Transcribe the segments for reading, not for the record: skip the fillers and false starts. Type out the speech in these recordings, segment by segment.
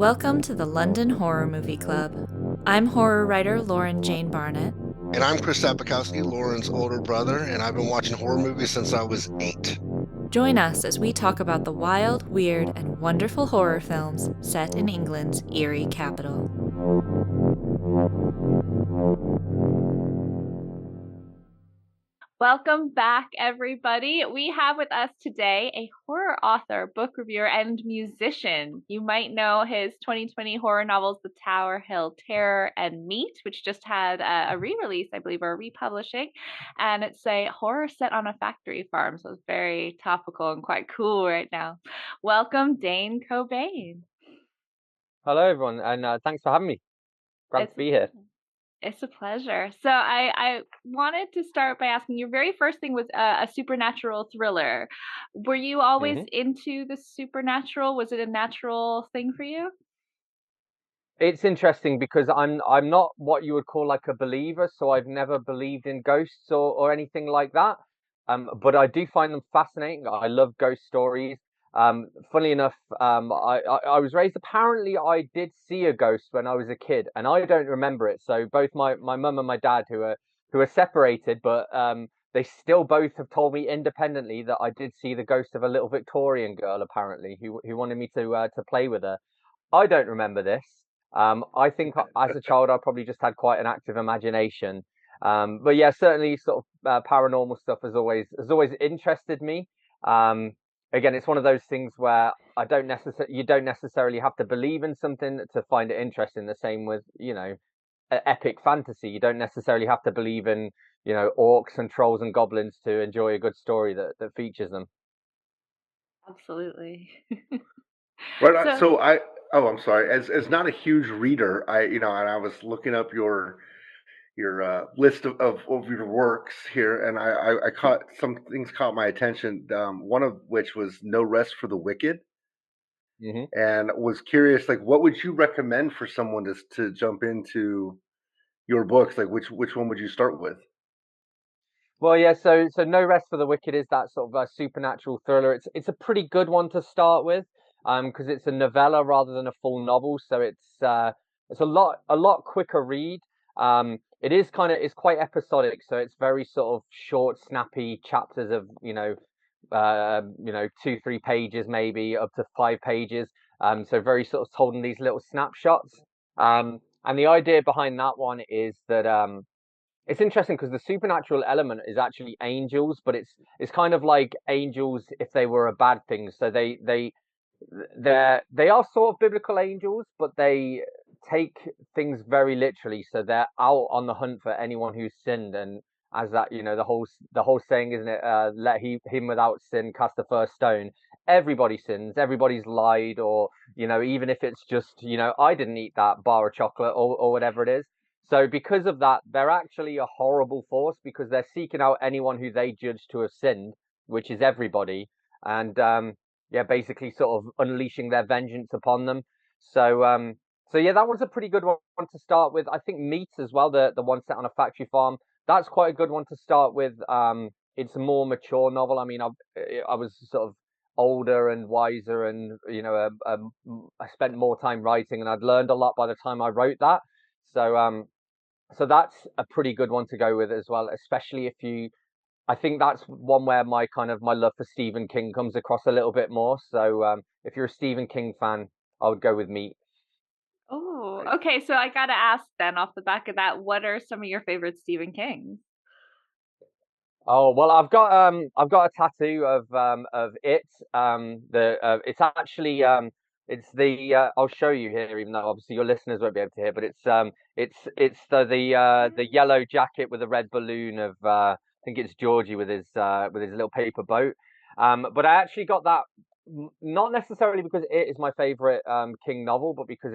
Welcome to the London Horror Movie Club. I'm horror writer Lauren Jane Barnett. And I'm Chris Sapikowski, Lauren's older brother, and I've been watching horror movies since I was 8. Join us as we talk about the wild, weird, and wonderful horror films set in England's eerie capital. Welcome back, everybody. We have with us today a horror author, book reviewer, and musician. You might know his 2020 horror novels, The Tower Hill Terror and Meat, which just had a re-release, I believe, or a republishing. And it's a horror set on a factory farm, so it's very topical and quite cool right now. Welcome, Dane Cobain. Hello, everyone, and thanks for having me. Glad to be here. It's a pleasure. So I wanted to start by asking, your very first thing was a supernatural thriller. Were you always into the supernatural? Was it a natural thing for you? It's interesting because I'm not what you would call like a believer, so I've never believed in ghosts or anything like that. But I do find them fascinating. I love ghost stories. Funnily enough, I was raised. Apparently, I did see a ghost when I was a kid, and I don't remember it. So both my mum and my dad, who are separated, but they still both have told me independently that I did see the ghost of a little Victorian girl, apparently, who wanted me to play with her. I don't remember this. I think as a child, I probably just had quite an active imagination. But yeah, certainly sort of paranormal stuff has always interested me. Again, it's one of those things where you don't necessarily have to believe in something to find it interesting. The same with, epic fantasy. You don't necessarily have to believe in, orcs and trolls and goblins to enjoy a good story that features them. Absolutely. Right. I'm sorry. As not a huge reader, and I was looking up your list of your works here, and I caught some things caught my attention. One of which was No Rest for the Wicked, and was curious, like, what would you recommend for someone to jump into your books? Like, which one would you start with? Well, yeah. So No Rest for the Wicked is that sort of a supernatural thriller. It's a pretty good one to start with, because it's a novella rather than a full novel. So it's a lot quicker read. It's quite episodic, so it's very sort of short, snappy chapters of 2-3 pages, maybe up to 5 pages. So very sort of told in these little snapshots. And the idea behind that one is that it's interesting because the supernatural element is actually angels, but it's kind of like angels if they were a bad thing. So they are sort of biblical angels, but they take things very literally. So they're out on the hunt for anyone who's sinned, and as that, the whole saying, isn't it? Let him without sin cast the first stone. Everybody sins. Everybody's lied, or even if it's just I didn't eat that bar of chocolate or whatever it is. So because of that, they're actually a horrible force because they're seeking out anyone who they judge to have sinned, which is everybody, and yeah, basically sort of unleashing their vengeance upon them. So yeah, that was a pretty good one to start with. I think Meat as well, the one set on a factory farm, that's quite a good one to start with. It's a more mature novel. I mean, I was sort of older and wiser, and I spent more time writing, and I'd learned a lot by the time I wrote that. So that's a pretty good one to go with as well, especially if you. I think that's one where my love for Stephen King comes across a little bit more. So if you're a Stephen King fan, I would go with Meat. Oh, okay. So I gotta ask then, off the back of that, what are some of your favorite Stephen Kings? Oh well, I've got a tattoo of it. It's actually it's the I'll show you here, even though obviously your listeners won't be able to hear, but it's the yellow jacket with a red balloon of I think it's Georgie with his little paper boat. But I actually got that not necessarily because it is my favorite King novel, but because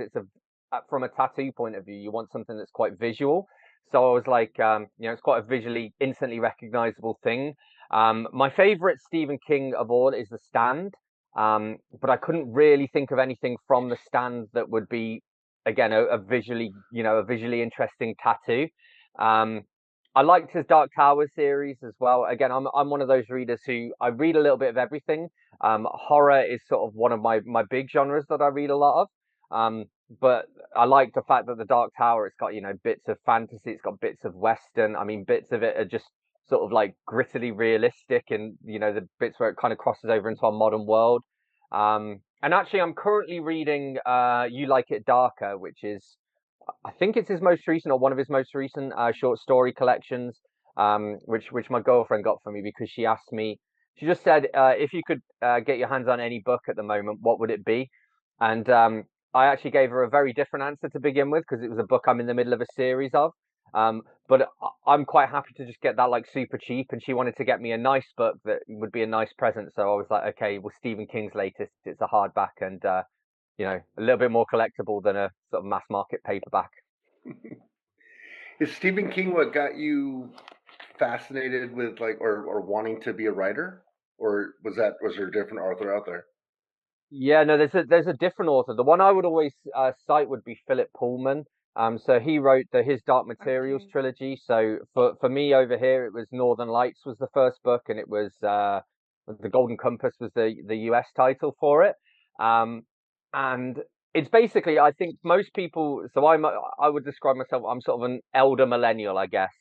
from a tattoo point of view, you want something that's quite visual. So I was like, it's quite a visually instantly recognizable thing. My favorite Stephen King of all is The Stand, but I couldn't really think of anything from The Stand that would be, again, a visually interesting tattoo. I liked his Dark Tower series as well. Again, I'm one of those readers who I read a little bit of everything. Horror is sort of one of my big genres that I read a lot of. But I like the fact that the Dark Tower, it's got, bits of fantasy, it's got bits of Western. I mean, bits of it are just sort of like grittily realistic, and the bits where it kind of crosses over into our modern world. And actually, I'm currently reading You Like It Darker, which is, I think it's his most recent or one of his most recent short story collections, which my girlfriend got for me because she asked me. She just said, if you could get your hands on any book at the moment, what would it be? And I actually gave her a very different answer to begin with because it was a book I'm in the middle of a series of. But I'm quite happy to just get that like super cheap, and she wanted to get me a nice book that would be a nice present. So I was like, okay, well, Stephen King's latest, it's a hardback, and a little bit more collectible than a sort of mass market paperback. Is Stephen King what got you fascinated with like or wanting to be a writer? Or was there a different author out there? Yeah, no, there's a different author. The one I would always cite would be Philip Pullman. So he wrote the His Dark Materials Okay. trilogy. So for me over here, it was Northern Lights was the first book, and it was The Golden Compass was the US title for it. And it's basically, I think most people. So I would describe myself. I'm sort of an elder millennial, I guess.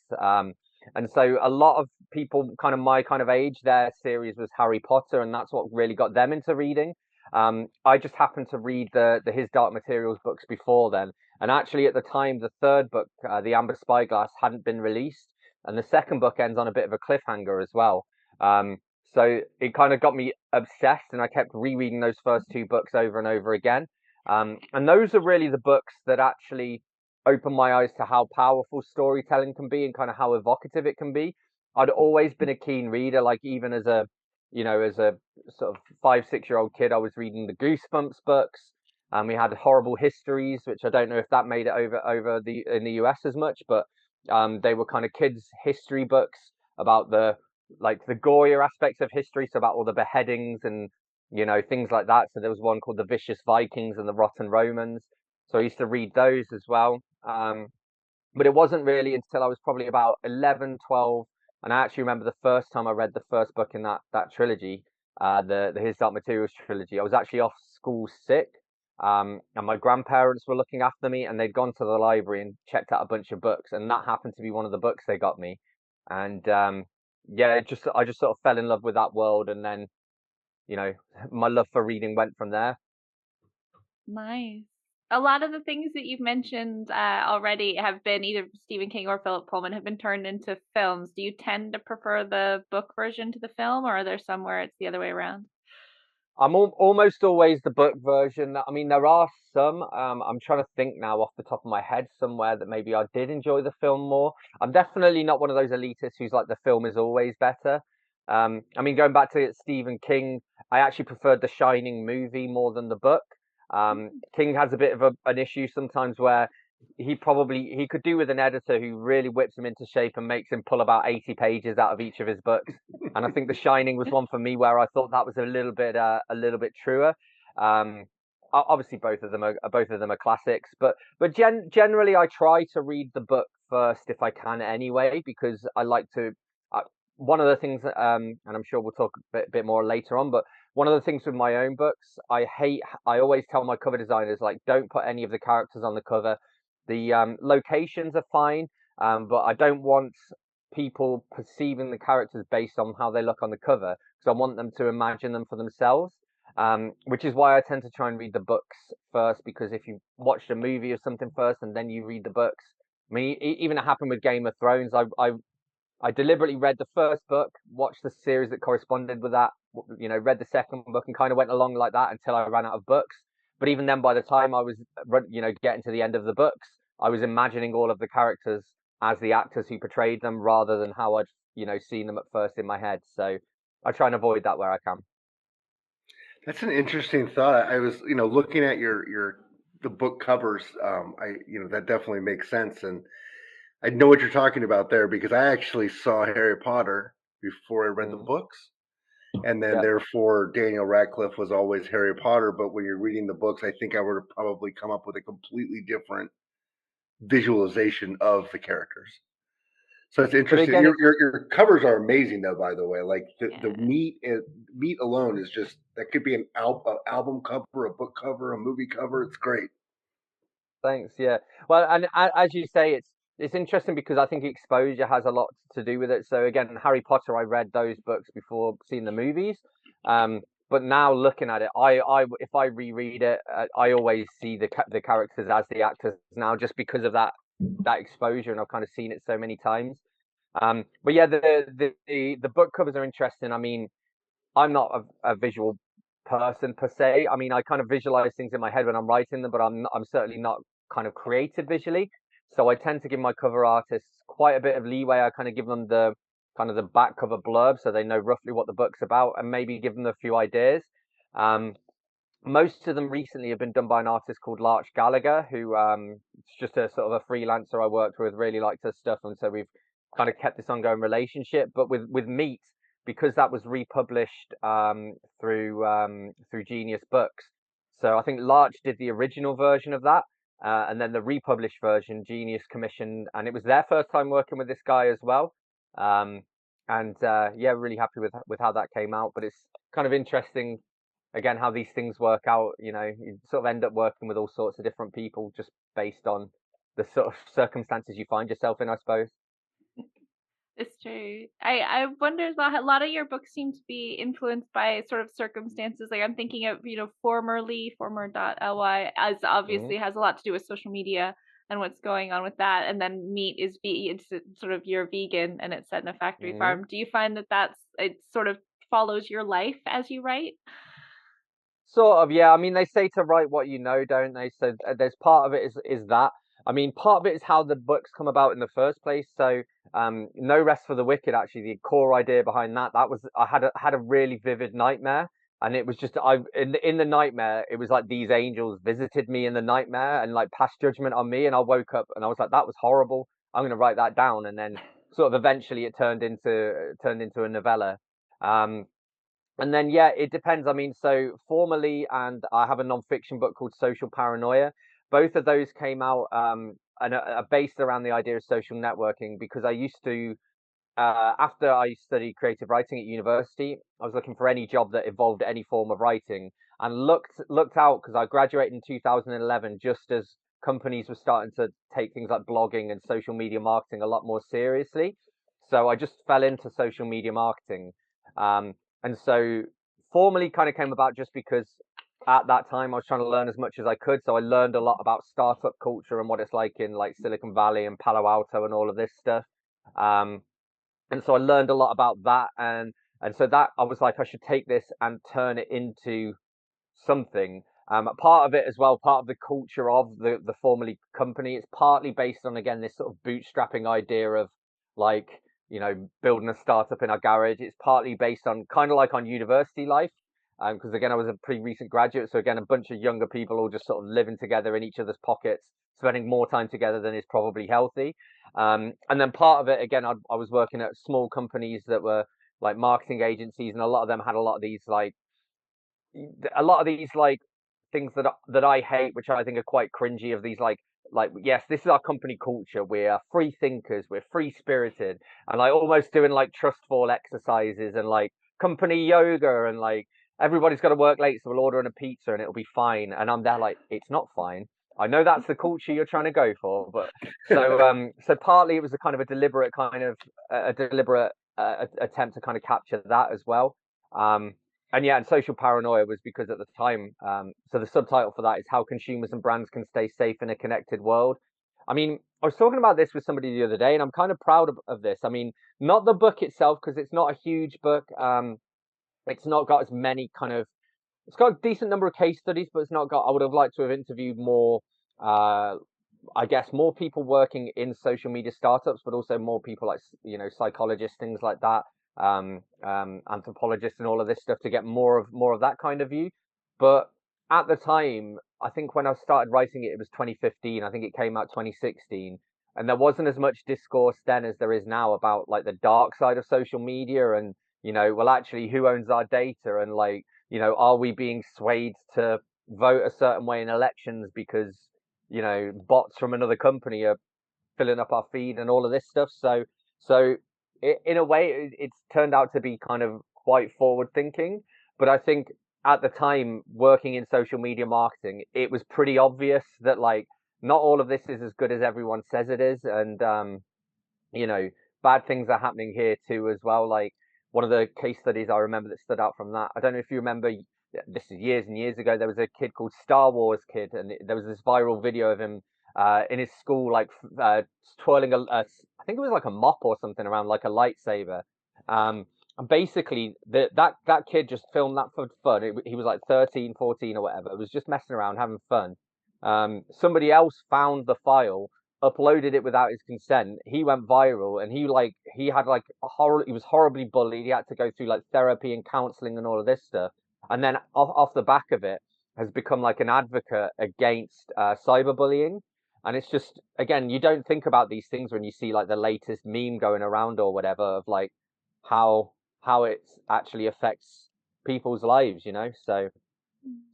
And so a lot of people, kind of my kind of age, their series was Harry Potter, and that's what really got them into reading. I just happened to read the His Dark Materials books before then, and actually at the time the third book, The Amber Spyglass, hadn't been released, and the second book ends on a bit of a cliffhanger as well. So it kind of got me obsessed, and I kept rereading those first two books over and over again. And those are really the books that actually opened my eyes to how powerful storytelling can be and kind of how evocative it can be. I'd always been a keen reader, like even as a sort of 5, 6 year old kid, I was reading the Goosebumps books. And we had Horrible Histories, which I don't know if that made it over in the US as much, but they were kind of kids' history books about the gorier aspects of history, so about all the beheadings and things like that. So there was one called The Vicious Vikings and the Rotten Romans. So I used to read those as well. But it wasn't really until I was probably about 11, 12, and I actually remember the first time I read the first book in that trilogy, the His Dark Materials trilogy. I was actually off school sick, and my grandparents were looking after me, and they'd gone to the library and checked out a bunch of books, and that happened to be one of the books they got me. And yeah, I just sort of fell in love with that world, and then my love for reading went from there. Nice. A lot of the things that you've mentioned already have been either Stephen King or Philip Pullman have been turned into films. Do you tend to prefer the book version to the film, or are there some where it's the other way around? I'm almost always the book version. I mean, there are some. I'm trying to think now off the top of my head somewhere that maybe I did enjoy the film more. I'm definitely not one of those elitists who's like the film is always better. I mean, going back to Stephen King, I actually preferred The Shining movie more than the book. King has a bit of an issue sometimes where he could do with an editor who really whips him into shape and makes him pull about 80 pages out of each of his books. And I think The Shining was one for me where I thought that was a little bit truer. Obviously both of them are classics, but generally I try to read the book first if I can anyway, because I like to. One of the things, and I'm sure we'll talk a bit more later on, but one of the things with my own books, I always tell my cover designers, like, don't put any of the characters on the cover. The locations are fine, but I don't want people perceiving the characters based on how they look on the cover, because I want them to imagine them for themselves. Which is why I tend to try and read the books first, because if you watched a movie or something first and then you read the books, I mean, even it happened with Game of Thrones. I deliberately read the first book, watched the series that corresponded with that, read the second book, and kind of went along like that until I ran out of books. But even then, by the time I was, getting to the end of the books, I was imagining all of the characters as the actors who portrayed them, rather than how I'd, seen them at first in my head. So I try and avoid that where I can. That's an interesting thought. I was, looking at the book covers. That definitely makes sense, and I know what you're talking about there because I actually saw Harry Potter before I read the books. And then therefore Daniel Radcliffe was always Harry Potter. But when you're reading the books, I think I would have probably come up with a completely different visualization of the characters. So it's But interesting. again, Your covers are amazing, though. By the way, like the Yeah. meat alone is just that could be an album cover, a book cover, a movie cover. It's great. thanks. Yeah. Well, and as you say, it's interesting because I think exposure has a lot to do with it. So again, Harry Potter, I read those books before seeing the movies. But now looking at it, I if I reread it, I always see the characters as the actors now, just because of that exposure, and I've kind of seen it so many times. But yeah, the book covers are interesting. I mean, I'm not a visual person per se. I mean, I kind of visualize things in my head when I'm writing them, but I'm certainly not kind of creative visually. So I tend to give my cover artists quite a bit of leeway. I kind of give them the kind of the back cover blurb so they know roughly what the book's about, and maybe give them a few ideas. Um, Most of them recently have been done by an artist called Larch Gallagher, who is just a sort of a freelancer I worked with, really liked her stuff, and so we've kind of kept this ongoing relationship. But with Meat, because that was republished through Genius Books, so I think Larch did the original version of that, and then the republished version Genius commissioned, and it was their first time working with this guy as well. Um, and yeah, really happy with how that came out. But it's kind of interesting again how these things work out. You sort of end up working with all sorts of different people just based on the sort of circumstances you find yourself in, I suppose. It's true. I wonder as well, a lot of your books seem to be influenced by sort of circumstances. Like I'm thinking of, former.ly, as Hmm. obviously has a lot to do with social media and what's going on with that. And then Meat is it's sort of you're vegan and it's set in a factory Hmm. farm. Do you find that it sort of follows your life as you write? Sort of, yeah. I mean, they say to write what you know, don't they? So there's part of it is that. I mean, part of it is how the books come about in the first place. So, No Rest for the Wicked, actually, the core idea behind that was I had a really vivid nightmare, and it was just in the nightmare, it was like these angels visited me in the nightmare and like passed judgment on me, and I woke up and I was like, that was horrible. I'm gonna write that down, and then sort of eventually it turned into a novella. Um, and then yeah, it depends. I mean, so formally, and I have a non-fiction book called Social Paranoia. Both of those came out and are based around the idea of social networking because I used to after I studied creative writing at university, I was looking for any job that involved any form of writing, and looked out because I graduated in 2011, just as companies were starting to take things like blogging and social media marketing a lot more seriously. So I just fell into social media marketing, and so formally kind of came about just because at that time I was trying to learn as much as I could. So I learned a lot about startup culture and what it's like in like Silicon Valley and Palo Alto and all of this stuff. Um, and so I learned a lot about that, and so that I was like I should take this and turn it into something. Part of it as well, part of the culture of the formerly company, it's partly based on again this sort of bootstrapping idea of like building a startup in our garage. It's partly based on kind of like on university life, because again I was a pretty recent graduate, so again a bunch of younger people all just sort of living together in each other's pockets, spending more time together than is probably healthy. And then part of it again, I was working at small companies that were like marketing agencies, and a lot of them had a lot of these things that I hate, which I think are quite cringy. Of these like yes, this is our company culture. We're free thinkers. We're free spirited, and like almost doing like trust fall exercises and like company yoga and like everybody's got to work late, so we'll order in a pizza and it'll be fine. And I'm there like it's not fine. I know that's the culture you're trying to go for, but so partly it was a kind of a deliberate attempt to kind of capture that as well. Um, and yeah, and social paranoia was because at the time, so the subtitle for that is how consumers and brands can stay safe in a connected world. I mean, I was talking about this with somebody the other day, and I'm kind of proud of this. I mean, not the book itself because it's not a huge book. It's not got as many kind of. It's got a decent number of case studies, but it's not got. I would have liked to have interviewed more. Uh, I guess more people working in social media startups, but also more people like psychologists, things like that, anthropologists, and all of this stuff to get more of that kind of view. But at the time, I think when I started writing it, it was 2015. I think it came out 2016, and there wasn't as much discourse then as there is now about like the dark side of social media and well, actually, who owns our data and like are we being swayed to vote a certain way in elections because bots from another company are filling up our feed and all of this stuff. So So in a way, it's turned out to be kind of quite forward thinking. But I think at the time, working in social media marketing, it was pretty obvious that like not all of this is as good as everyone says it is, and you know, bad things are happening here too as well. Like one of the case studies I remember that stood out from that. I don't know if you remember. This is years and years ago. There was a kid called Star Wars Kid, and there was this viral video of him in his school, like twirling I think it was like a mop or something around like a lightsaber. And basically, that kid just filmed that for fun. He was like 13, 14 or whatever. It was just messing around, having fun. Somebody else found the file, uploaded it without his consent. He went viral, and he had like he was horribly bullied. He had to go through like therapy and counseling and all of this stuff. And then off the back of it, has become like an advocate against cyberbullying. And it's just, again, you don't think about these things when you see like the latest meme going around or whatever of like how it actually affects people's lives, you know. So,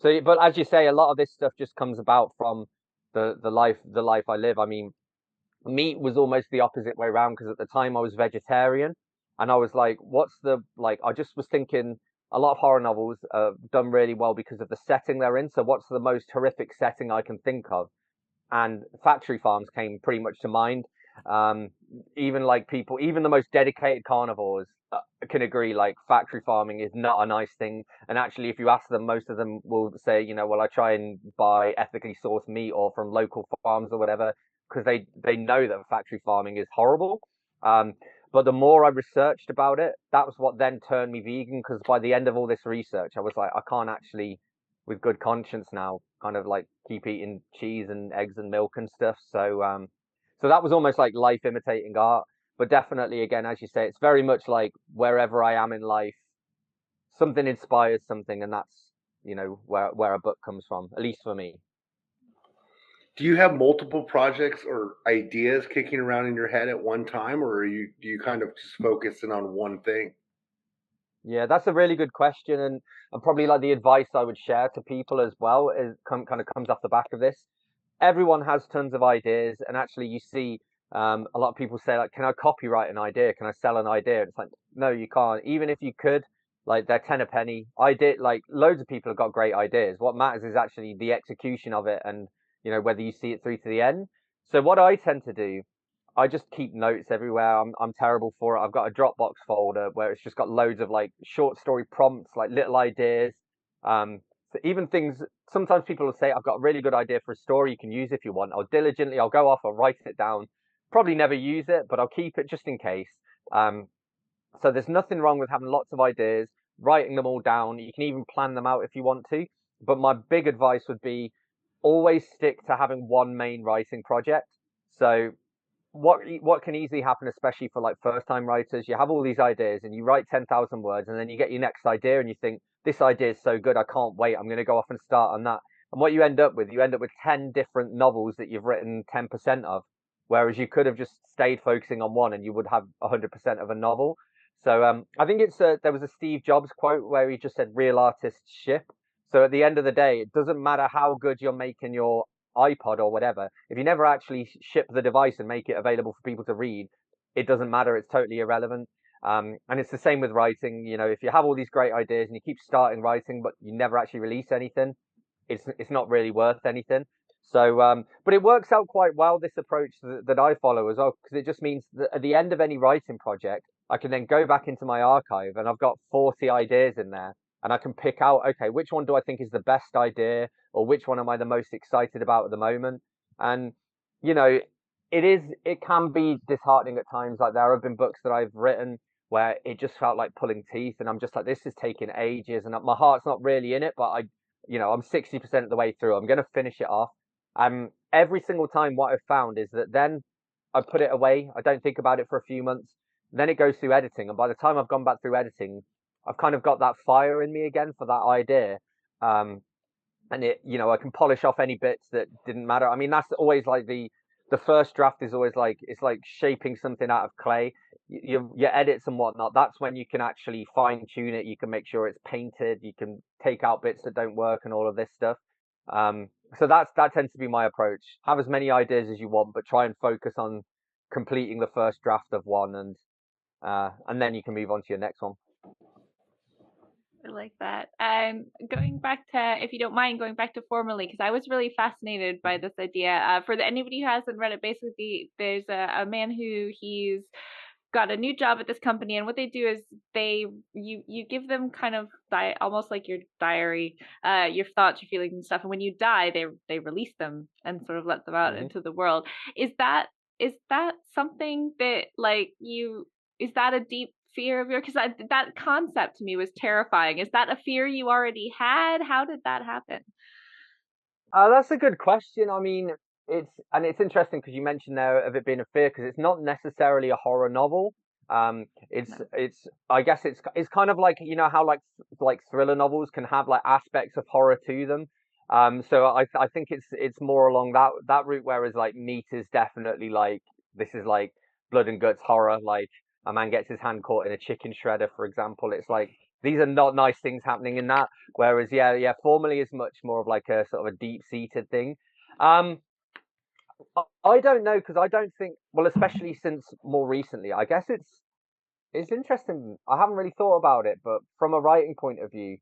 but as you say, a lot of this stuff just comes about from the life I live. I mean, meat was almost the opposite way around because at the time I was vegetarian, and I was like, what's the like? I just was thinking a lot of horror novels are done really well because of the setting they're in. So, what's the most horrific setting I can think of? And factory farms came pretty much to mind. Um, Even like people, even the most dedicated carnivores can agree like factory farming is not a nice thing. And actually, if you ask them, most of them will say, you know, well, I try and buy ethically sourced meat or from local farms or whatever because they know that factory farming is horrible. Um, but the more I researched about it, that was what then turned me vegan. Because by the end of all this research, I was like, I can't actually, with good conscience now, kind of like keep eating cheese and eggs and milk and stuff. So that was almost like life imitating art. But definitely, again, as you say, it's very much like wherever I am in life, something inspires something, and that's where a book comes from, at least for me. Do you have multiple projects or ideas kicking around in your head at one time, or do you kind of just focusing on one thing? Yeah, that's a really good question, and probably like the advice I would share to people as well is kind of comes off the back of this. Everyone has tons of ideas, and actually, you see a lot of people say like, "Can I copyright an idea? Can I sell an idea?" It's like, no, you can't. Even if you could, like they're 10 a penny. I did like loads of people have got great ideas. What matters is actually the execution of it, and whether you see it through to the end. So what I tend to do, I just keep notes everywhere. I'm terrible for it. I've got a Dropbox folder where it's just got loads of like short story prompts, like little ideas. So even things. Sometimes people will say, "I've got a really good idea for a story you can use if you want." I'll go off, I'll write it down. Probably never use it, but I'll keep it just in case. Um, so there's nothing wrong with having lots of ideas, writing them all down. You can even plan them out if you want to. But my big advice would be always stick to having one main writing project. So what can easily happen, especially for like first time writers, you have all these ideas and you write 10,000 words and then you get your next idea and you think, this idea is so good, I can't wait, I'm going to go off and start on that. And what you end up with 10 different novels that you've written 10% of, whereas you could have just stayed focusing on one and you would have 100% of a novel. So I think there was a Steve Jobs quote where he just said, real artists ship. So at the end of the day, it doesn't matter how good you're making your iPod or whatever, if you never actually ship the device and make it available for people to read, it doesn't matter. It's totally irrelevant. And it's the same with writing. If you have all these great ideas and you keep starting writing, but you never actually release anything, it's not really worth anything. So, but it works out quite well, this approach that I follow as well, because it just means that at the end of any writing project, I can then go back into my archive and I've got 40 ideas in there and I can pick out, okay, which one do I think is the best idea, or which one am I the most excited about at the moment? And you know, it can be disheartening at times. Like there have been books that I've written where it just felt like pulling teeth, and I'm just like, this is taking ages, and my heart's not really in it, but I'm 60% of the way through. I'm going to finish it off. Every single time, what I've found is that then I put it away. I don't think about it for a few months. Then it goes through editing, and by the time I've gone back through editing, I've kind of got that fire in me again for that idea. And I can polish off any bits that didn't matter. I mean, that's always like the first draft is always like, it's like shaping something out of clay. Your edits and whatnot, that's when you can actually fine tune it. You can make sure it's painted. You can take out bits that don't work and all of this stuff. So that tends to be my approach. Have as many ideas as you want, but try and focus on completing the first draft of one, and then you can move on to your next one. I like that. Going back to, if you don't mind, going back to Formerly, because I was really fascinated by this idea. Anybody who hasn't read it, basically there's a man who he's got a new job at this company, and what they do is you give them kind of almost like your diary, your thoughts, your feelings and stuff, and when you die they release them and sort of let them out into the world. Is that something that is that a deep fear of yours? Because that concept to me was terrifying. Is that a fear you already had? How did that happen? That's a good question. I mean, it's interesting because you mentioned there of it being a fear, because it's not necessarily a horror novel. It's I guess it's kind of like, you know how like thriller novels can have like aspects of horror to them. So I think it's more along that route, whereas like Meat is definitely like, this is like blood and guts horror, like a man gets his hand caught in a chicken shredder, for example. It's like, these are not nice things happening in that. Whereas, Formerly is much more of like a sort of a deep-seated thing. I don't know, because I don't think, well, especially since more recently, I guess it's interesting. I haven't really thought about it, but from a writing point of view,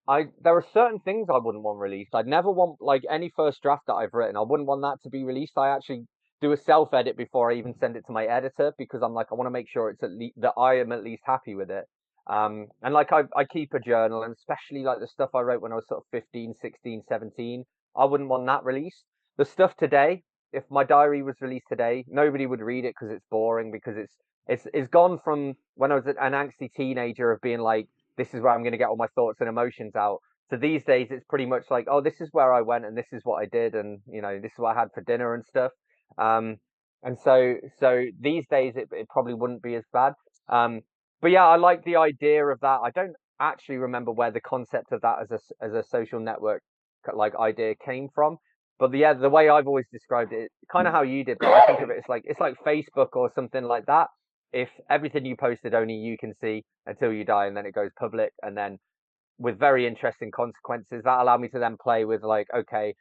there are certain things I wouldn't want released. I'd never want, like, any first draft that I've written, I wouldn't want that to be released. I actually do a self-edit before I even send it to my editor, because I'm like, I want to make sure it's at least that I am at least happy with it. And like I keep a journal, and especially like the stuff I wrote when I was sort of 15, 16, 17, I wouldn't want that released. The stuff today, if my diary was released today, nobody would read it because it's boring, because it's gone from when I was an angsty teenager of being like, this is where I'm going to get all my thoughts and emotions out, to these days it's pretty much like, oh, this is where I went and this is what I did, and you know, this is what I had for dinner and stuff. And so these days it probably wouldn't be as bad. But yeah, I like the idea of that. I don't actually remember where the concept of that as a social network like idea came from. But yeah, the way I've always described it, kind of how you did, but I think of it, it's like Facebook or something like that. If everything you posted only you can see until you die, and then it goes public, and then with very interesting consequences, that allowed me to then play with like, okay,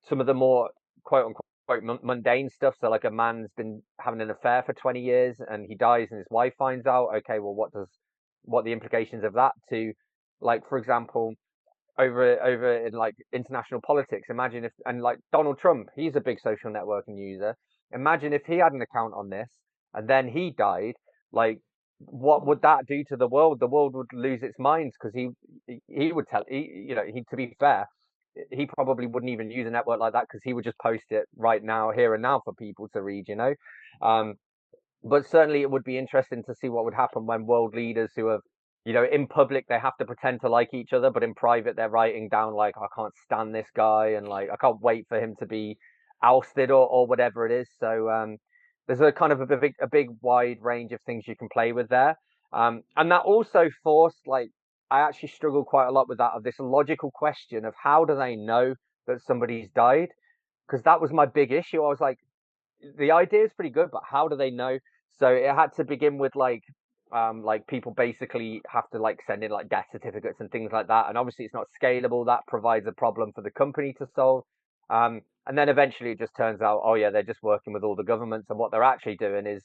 some of the more quote unquote mundane stuff. So like, a man's been having an affair for 20 years and he dies and his wife finds out. Okay, well, what the implications of that to, like, for example, over in like international politics. Imagine if, and like Donald Trump, he's a big social networking user. Imagine if he had an account on this and then he died, like, what would that do to the world? The world would lose its minds, because he would tell, to be fair, he probably wouldn't even use a network like that, because he would just post it right now, here and now, for people to read, but certainly it would be interesting to see what would happen when world leaders who have, in public they have to pretend to like each other, but in private they're writing down like, I can't stand this guy, and like, I can't wait for him to be ousted, or whatever it is. So there's a kind of a big wide range of things you can play with there. And that also forced, like, I actually struggle quite a lot with that, of this logical question of how do they know that somebody's died? Because that was my big issue. I was like, the idea is pretty good, but how do they know? So it had to begin with like people basically have to like send in like death certificates and things like that. And obviously it's not scalable. That provides a problem for the company to solve. And then eventually it just turns out, oh yeah, they're just working with all the governments, and what they're actually doing is,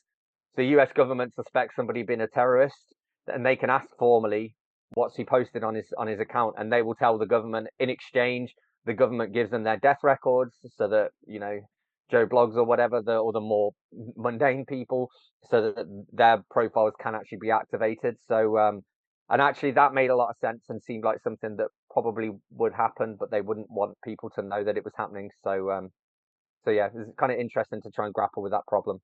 the US government suspects somebody being a terrorist, and they can ask formally, what's he posted on his account, and they will tell the government. In exchange, the government gives them their death records, so that, Joe Blogs or whatever, or the more mundane people, so that their profiles can actually be activated. So and actually that made a lot of sense and seemed like something that probably would happen, but they wouldn't want people to know that it was happening. So yeah, it's kind of interesting to try and grapple with that problem.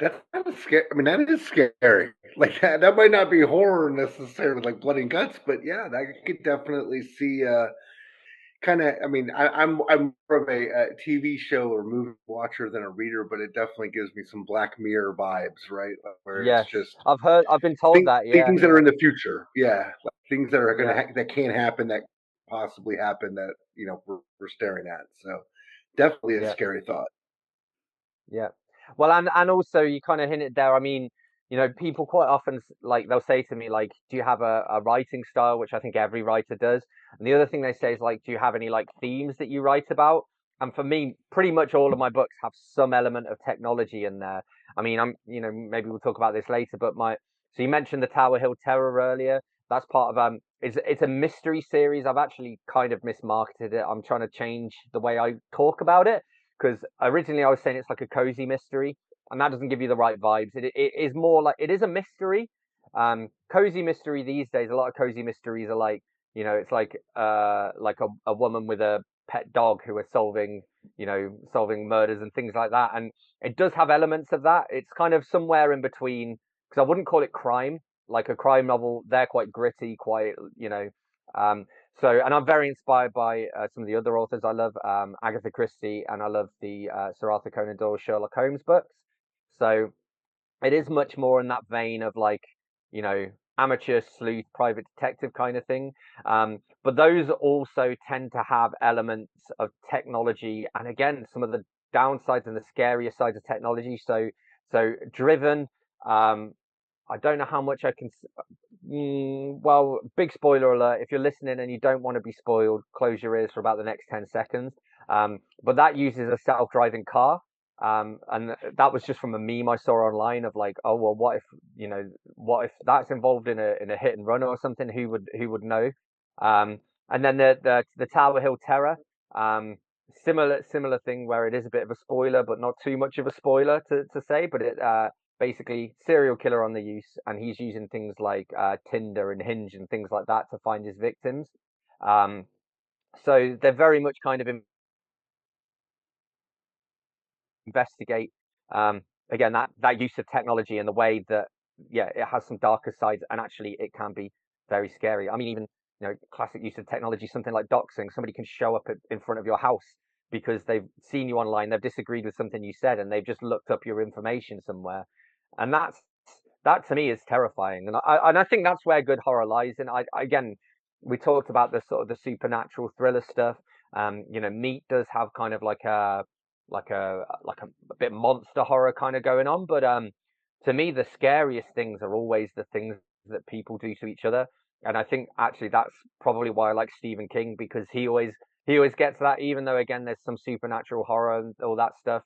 That's kind of scary. I mean, that is scary. Like, that might not be horror necessarily, like blood and guts, but yeah, I could definitely see kind of. I mean, I'm more of a TV show or movie watcher than a reader, but it definitely gives me some Black Mirror vibes, right? Where Yes, it's just I've been told that. Yeah, things that are in the future. Yeah, like things that are yeah, that can't happen, that possibly happen, that we're staring at. So definitely a yeah, scary thought. yeah. Well, and also you kind of hinted there. I mean, people quite often, like, they'll say to me like, do you have a writing style? Which I think every writer does. And the other thing they say is like, do you have any like themes that you write about? and for me, pretty much all of my books have some element of technology in there. I mean, maybe we'll talk about this later, but so you mentioned the Tower Hill Terror earlier. That's part of it's a mystery series. I've actually kind of mismarketed it. I'm trying to change the way I talk about it, because originally I was saying it's like a cozy mystery, and that doesn't give you the right vibes. It is more like, it is a mystery. Cozy mystery these days, a lot of cozy mysteries are like, it's like a woman with a pet dog who are solving murders and things like that, and it does have elements of that. It's kind of somewhere in between, because I wouldn't call it crime. Like a crime novel, they're quite gritty, quite, and I'm very inspired by some of the other authors I love, Agatha Christie, and I love the Sir Arthur Conan Doyle Sherlock Holmes books. So it is much more in that vein of like, amateur sleuth, private detective kind of thing. But those also tend to have elements of technology, and again, some of the downsides and the scarier sides of technology. So Driven. I don't know how much I can. Well, big spoiler alert. If you're listening and you don't want to be spoiled, close your ears for about the next 10 seconds. But that uses a self-driving car. And that was just from a meme I saw online of like, oh well, what if that's involved in a hit and run or something? Who would know? And then the Tower Hill Terror, similar thing where it is a bit of a spoiler, but not too much of a spoiler to say. But it basically serial killer on the use, and he's using things like Tinder and Hinge and things like that to find his victims. So they're very much kind of investigate again that use of technology and the way that it has some darker sides, and actually it can be very scary. I mean, even classic use of technology, something like doxing. Somebody can show up in front of your house because they've seen you online, they've disagreed with something you said, and they've just looked up your information somewhere. And that to me is terrifying, and I think that's where good horror lies. And again, we talked about the sort of the supernatural thriller stuff. Meat does have kind of like a bit monster horror kind of going on, but to me the scariest things are always the things that people do to each other. And I think actually that's probably why I like Stephen King, because he always gets that, even though again there's some supernatural horror and all that stuff.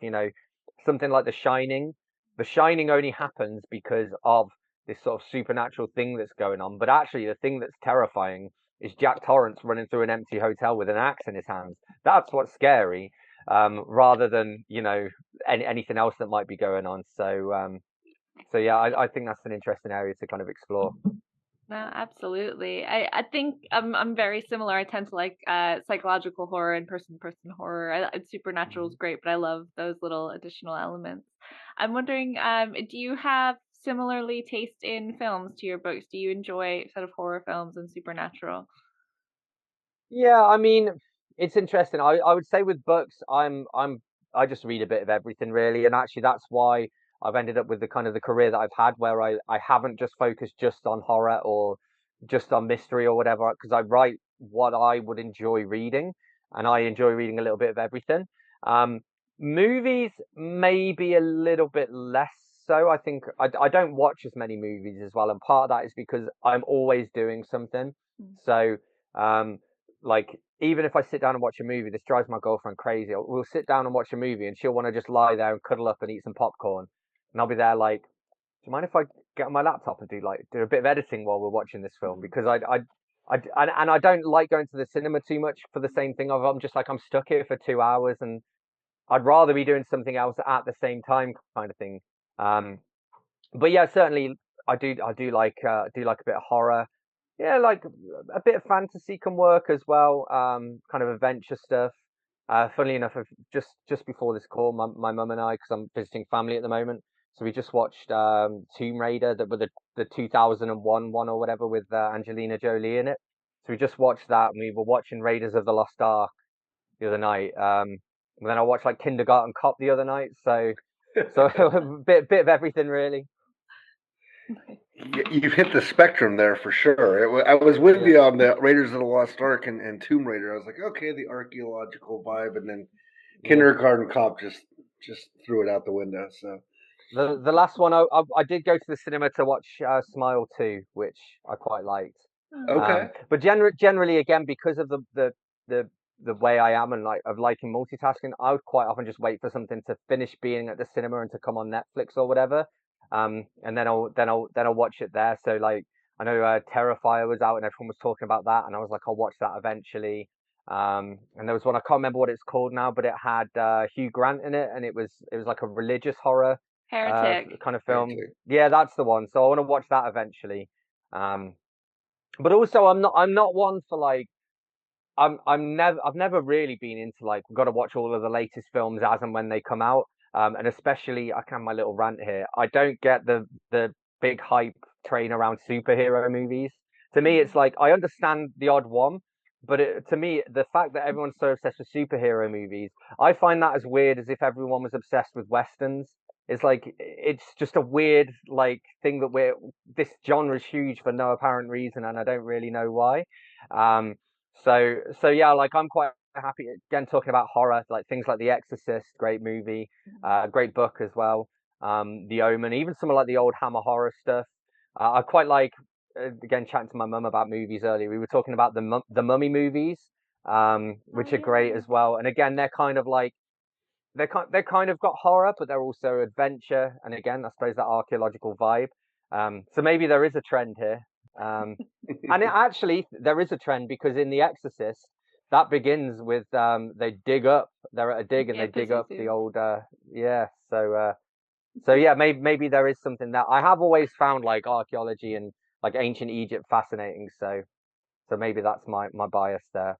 Something like The Shining only happens because of this sort of supernatural thing that's going on. But actually, the thing that's terrifying is Jack Torrance running through an empty hotel with an axe in his hands. That's what's scary, rather than anything else that might be going on. So yeah, I think that's an interesting area to kind of explore. No, absolutely. I think I'm very similar. I tend to like psychological horror and person-to-person horror. Supernatural is great, but I love those little additional elements. I'm wondering, do you have similarly taste in films to your books? Do you enjoy sort of horror films and supernatural? Yeah, I mean, it's interesting. I would say with books, I just read a bit of everything really, and actually that's why I've ended up with the kind of the career that I've had, where I haven't just focused just on horror or just on mystery or whatever, because I write what I would enjoy reading, and I enjoy reading a little bit of everything. Movies maybe a little bit less so. I think I don't watch as many movies as well, and part of that is because I'm always doing something. So like even if I sit down and watch a movie, this drives my girlfriend crazy. We'll sit down and watch a movie, and she'll want to just lie there and cuddle up and eat some popcorn, and I'll be there like, do you mind if I get on my laptop and do a bit of editing while we're watching this film? Because I don't like going to the cinema too much for the same thing. I'm just like, I'm stuck here for 2 hours, and I'd rather be doing something else at the same time, kind of thing. But yeah, certainly I do like a bit of horror. Yeah, like a bit of fantasy can work as well. Kind of adventure stuff. Funnily enough, just before this call, my mum and I, because I'm visiting family at the moment, so we just watched Tomb Raider, with the 2001 one or whatever, with Angelina Jolie in it. So we just watched that, and we were watching Raiders of the Lost Ark the other night. And then I watched like Kindergarten Cop the other night. So a bit of everything really. You've hit the spectrum there for sure. I was with you on the Raiders of the Lost Ark and Tomb Raider. I was like, okay, the archaeological vibe, and then Kindergarten Cop just threw it out the window. So the last one, I did go to the cinema to watch Smile 2, which I quite liked. Okay. But generally, again, because of the the way I am and like of liking multitasking, I would quite often just wait for something to finish being at the cinema and to come on Netflix or whatever, and then I'll watch it there. So like I know Terrifier was out and everyone was talking about that, and I was like, I'll watch that eventually. And there was one, I can't remember what it's called now, but it had Hugh Grant in it, and it was like a religious horror kind of film. Heretic. Yeah, that's the one. So I want to watch that eventually. But also I'm not one for like I've never really been into like we've got to watch all of the latest films as and when they come out. And especially I can have my little rant here. I don't get the big hype train around superhero movies. To me, it's like I understand the odd one, but to me, the fact that everyone's so obsessed with superhero movies, I find that as weird as if everyone was obsessed with westerns. It's like it's just a weird like thing that this genre is huge for no apparent reason, and I don't really know why. Um, so yeah, like I'm quite happy again talking about horror, like things like The Exorcist, great movie, great book as well. The Omen, even some of like the old Hammer horror stuff. I quite like again chatting to my mum about movies earlier. We were talking about the Mummy movies, which are great as well. And again, they're kind of like they're kind of got horror, but they're also adventure. And again, I suppose that archaeological vibe. So maybe there is a trend here. And actually, there is a trend because in The Exorcist, that begins with they dig up. They're at a dig and they dig up the old yeah. So yeah, maybe there is something that I have always found like archaeology and like ancient Egypt fascinating. So maybe that's my bias there.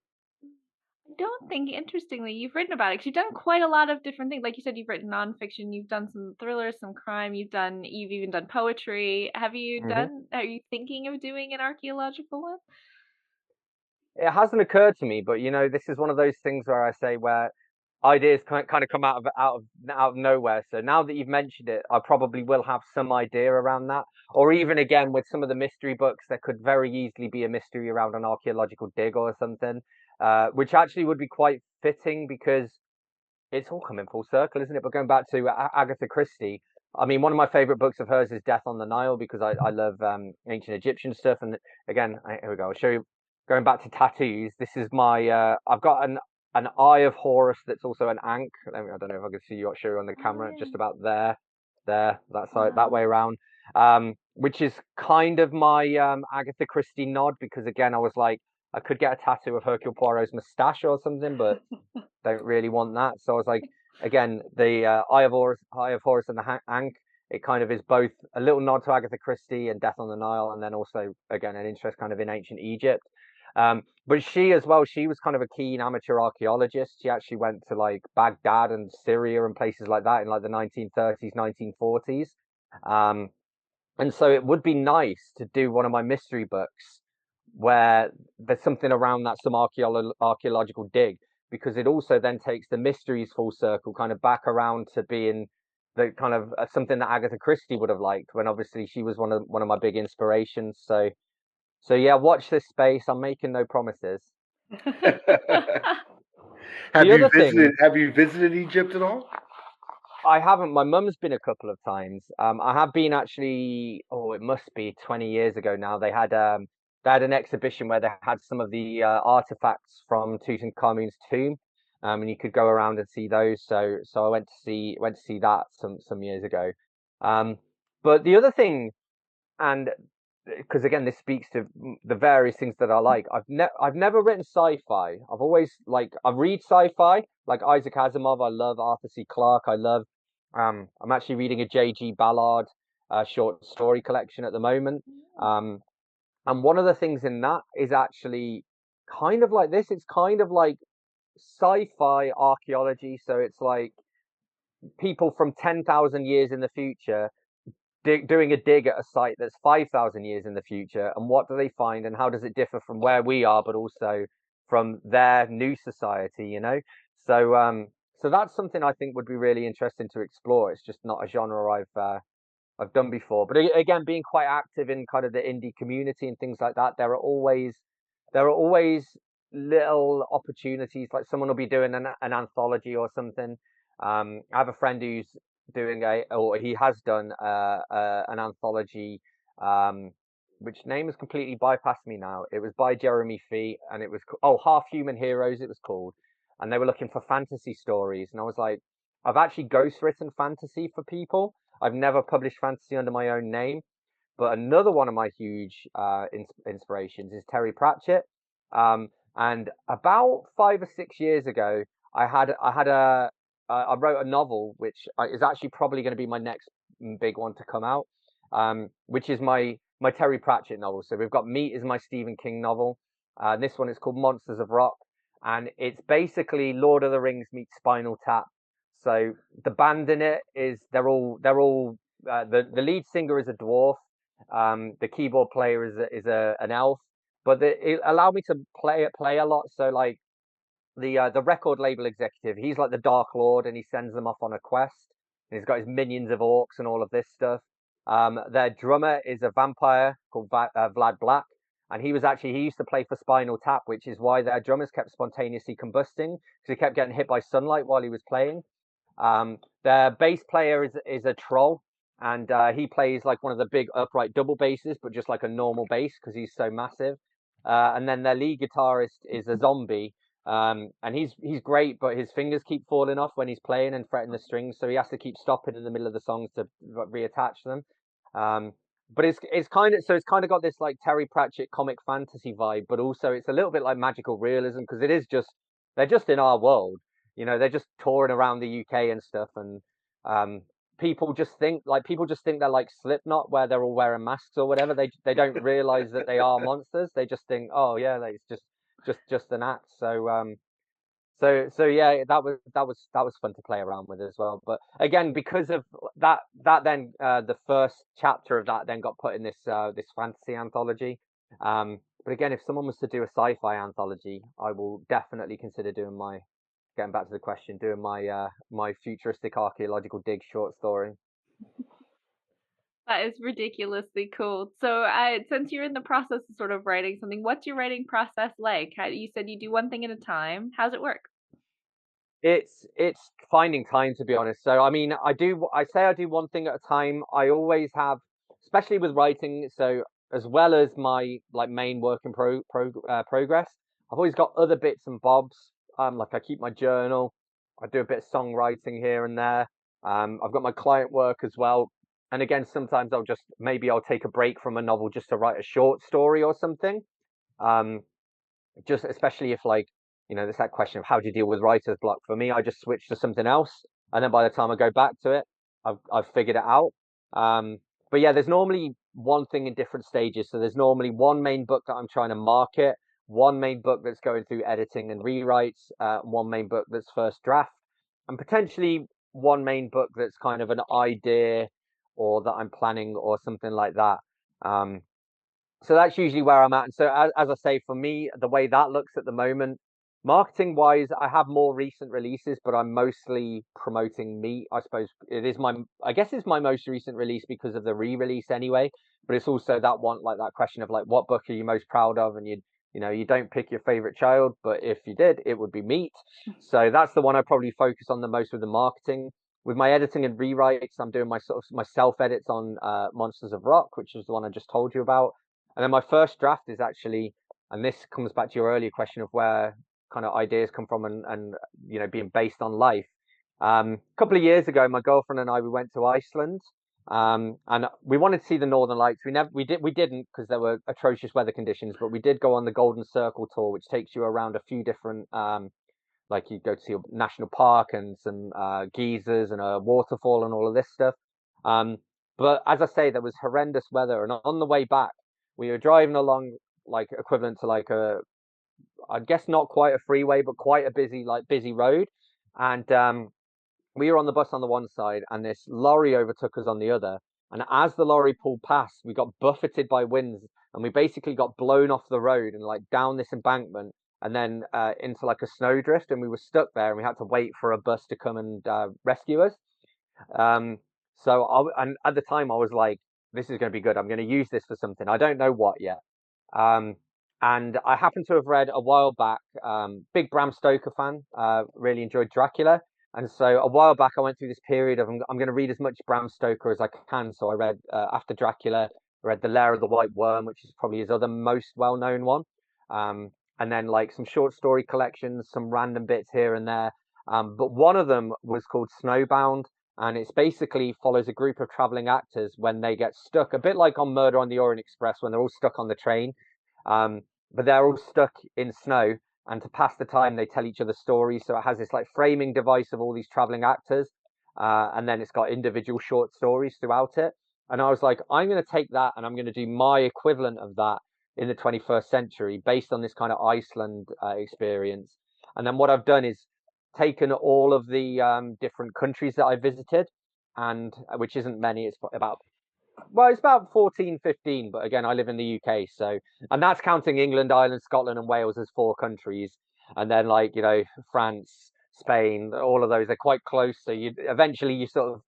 I don't think, interestingly, you've written about it because you've done quite a lot of different things. Like you said, you've written nonfiction, you've done some thrillers, some crime, you've even done poetry. Are you thinking of doing an archaeological one? It hasn't occurred to me, but you know, this is one of those things where I say where ideas kind of come out of nowhere. So now that you've mentioned it, I probably will have some idea around that. Or even again with some of the mystery books, there could very easily be a mystery around an archaeological dig or something, which actually would be quite fitting because it's all coming full circle, isn't it? But going back to Agatha Christie, I mean, one of my favorite books of hers is Death on the Nile because I love ancient Egyptian stuff. And again, here we go. I'll show you. Going back to tattoos, this is my. I've got an eye of Horus that's also an ankh. I don't know if I can show you on the camera, just about there, that side, that way around. Which is kind of my Agatha Christie nod because again, I was like, I could get a tattoo of Hercule Poirot's moustache or something, but don't really want that. So I was like, again, the Eye of Horus and the ankh. It kind of is both a little nod to Agatha Christie and Death on the Nile, and then also again an interest kind of in ancient Egypt. But she as well, she was kind of a keen amateur archaeologist. She actually went to like Baghdad and Syria and places like that in like the 1930s, 1940s. And so it would be nice to do one of my mystery books where there's something around that, some archaeological dig, because it also then takes the mysteries full circle, kind of back around to being the kind of something that Agatha Christie would have liked when obviously she was one of my big inspirations. So yeah, watch this space. I'm making no promises. Have you visited Egypt at all? I haven't. My mum's been a couple of times. I have been actually. Oh, it must be 20 years ago now. They had an exhibition where they had some of the artifacts from Tutankhamun's tomb, and you could go around and see those. So I went to see that some years ago. But the other thing, and because again this speaks to the various things that I like. I've never written sci-fi. I've always I read sci-fi like Isaac Asimov. I love Arthur C. Clarke. I love I'm actually reading a J.G. Ballard short story collection at the moment. And one of the things in that is actually kind of like this. It's kind of like sci-fi archaeology. So it's like people from 10,000 years in the future doing a dig at a site that's 5,000 years in the future, and what do they find, and how does it differ from where we are, but also from their new society, you know? So that's something I think would be really interesting to explore. It's just not a genre I've done before. But again, being quite active in kind of the indie community and things like that, there are always little opportunities. Like someone will be doing an anthology or something. I have a friend who's doing he has done an anthology which name has completely bypassed me now. It was by Jeremy Fee, and it was Half Human Heroes. It was called, and they were looking for fantasy stories, and I was like, I've actually ghostwritten fantasy for people. I've never published fantasy under my own name, but another one of my huge inspirations is Terry Pratchett. And about 5 or 6 years ago, I wrote a novel which is actually probably going to be my next big one to come out, which is my Terry Pratchett novel. So we've got Meat is my Stephen King novel. This one is called Monsters of Rock, and it's basically Lord of the Rings meets Spinal Tap. So the band in it is they're all the lead singer is a dwarf. The keyboard player is an elf, but it allowed me to play a lot. So like the record label executive, he's like the Dark Lord, and he sends them off on a quest. And he's got his minions of orcs and all of this stuff. Their drummer is a vampire called Vlad Black, and he used to play for Spinal Tap, which is why their drummers kept spontaneously combusting because he kept getting hit by sunlight while he was playing. Their bass player is a troll, and he plays like one of the big upright double basses, but just like a normal bass because he's so massive. And then their lead guitarist is a zombie, and he's great, but his fingers keep falling off when he's playing and fretting the strings, so he has to keep stopping in the middle of the songs to reattach them. But it's kind of got this like Terry Pratchett comic fantasy vibe, but also it's a little bit like magical realism because they're just in our world. They're just touring around the UK and stuff, and people just think they're like Slipknot, where they're all wearing masks or whatever. They don't realize that they are monsters. They just think, oh yeah, like, it's just an act. So yeah, that was fun to play around with as well. But again, because of that then the first chapter of that then got put in this fantasy anthology. But again, if someone was to do a sci-fi anthology, I will definitely consider getting back to the question, doing my futuristic archaeological dig short story. That is ridiculously cool. So, since you're in the process of sort of writing something, what's your writing process like? You said you do one thing at a time. How's it work? It's finding time, to be honest. So I mean, I say I do one thing at a time. I always have, especially with writing. So as well as my like main work in progress, I've always got other bits and bobs. Like I keep my journal. I do a bit of songwriting here and there. I've got my client work as well. And again, sometimes I'll take a break from a novel just to write a short story or something. Just especially if like, there's that question of how do you deal with writer's block. For me, I just switch to something else, and then by the time I go back to it, I've figured it out. But yeah, there's normally one thing in different stages. So there's normally one main book that I'm trying to market, one main book that's going through editing and rewrites, one main book that's first draft, and potentially one main book that's kind of an idea or that I'm planning or something like that. So that's usually where I'm at. And so as I say, for me, the way that looks at the moment, marketing wise, I have more recent releases, but I'm mostly promoting Meat. I suppose I guess it's my most recent release because of the re-release anyway, but it's also that one, like that question of like, what book are you most proud of? And you don't pick your favorite child, but if you did, it would be Meat. So that's the one I probably focus on the most with the marketing. With my editing and rewrites, I'm doing my self edits on Monsters of Rock, which is the one I just told you about. And then my first draft is actually, and this comes back to your earlier question of where kind of ideas come from and being based on life. A couple of years ago, my girlfriend and I, we went to Iceland, and we wanted to see the Northern Lights. We didn't because there were atrocious weather conditions, but we did go on the Golden Circle tour, which takes you around a few different, like you go to see a national park and some geysers and a waterfall and all of this stuff. But as I say, there was horrendous weather, and on the way back, we were driving along like equivalent to like I guess not quite a freeway, but quite a busy road. And we were on the bus on the one side, and this lorry overtook us on the other. And as the lorry pulled past, we got buffeted by winds, and we basically got blown off the road and like down this embankment, and then into like a snowdrift, and we were stuck there, and we had to wait for a bus to come and rescue us. And at the time, I was like, this is going to be good. I'm going to use this for something. I don't know what yet. And I happen to have read a while back, big Bram Stoker fan, really enjoyed Dracula. And so a while back, I went through this period of I'm going to read as much Bram Stoker as I can. So I read after Dracula, I read The Lair of the White Worm, which is probably his other most well-known one. And then like some short story collections, some random bits here and there. But one of them was called Snowbound, and it's basically follows a group of traveling actors when they get stuck, a bit like on Murder on the Orient Express when they're all stuck on the train. But they're all stuck in snow, and to pass the time, they tell each other stories. So it has this like framing device of all these traveling actors, and then it's got individual short stories throughout it. And I was like, I'm going to take that and I'm going to do my equivalent of that in the 21st century based on this kind of Iceland experience. And then what I've done is taken all of the different countries that I visited, and which isn't many, it's about 14, 15, but again, I live in the UK, so, and that's counting England, Ireland, Scotland, and Wales as 4 countries, and then like, you know, France, Spain, all of those, they're quite close, so you eventually you sort of